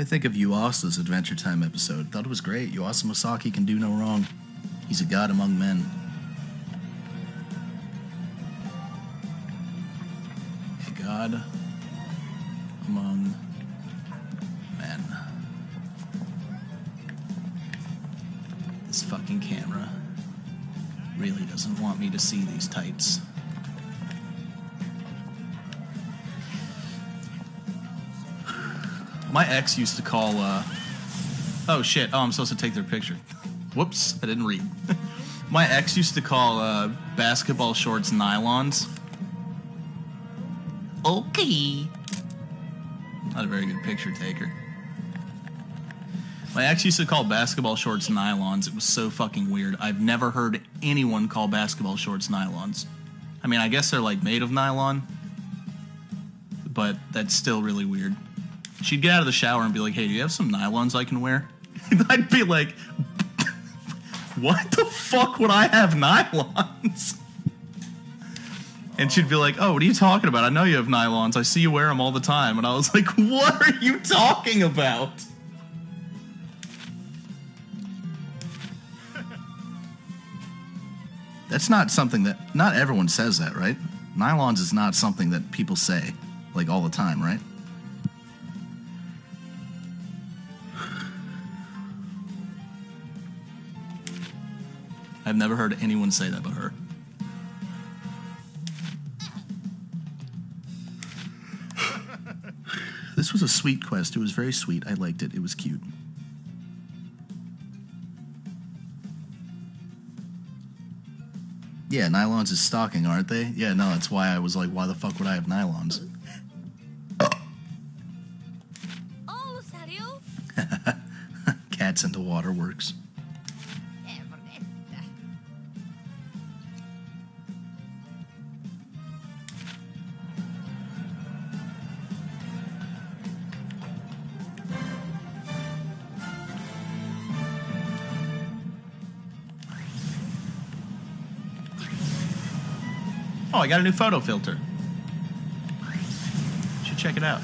I think of Yuasa's Adventure Time episode. Thought it was great. Yuasa Masaki can do no wrong. He's a god among men. A god among men. This fucking camera really doesn't want me to see these tights. My ex used to call, oh shit, oh, I'm supposed to take their picture. Whoops, I didn't read. My ex used to call basketball shorts nylons. Okay. Not a very good picture taker. My ex used to call basketball shorts nylons. It was so fucking weird. I've never heard anyone call basketball shorts nylons. I mean, I guess they're like made of nylon, but that's still really weird. She'd get out of the shower and be like, hey, do you have some nylons I can wear? And I'd be like, what the fuck would I have nylons? And she'd be like, oh, what are you talking about? I know you have nylons. I see you wear them all the time. And I was like, what are you talking about? That's not something that, not everyone says that, right? Nylons is not something that people say, like, all the time, right? I've never heard anyone say that but her. This was a sweet quest. It was very sweet. I liked it. It was cute. Yeah, nylons is stocking, aren't they? Yeah, no, that's why I was like, why the fuck would I have nylons? Cats into waterworks. Oh, I got a new photo filter. Should check it out.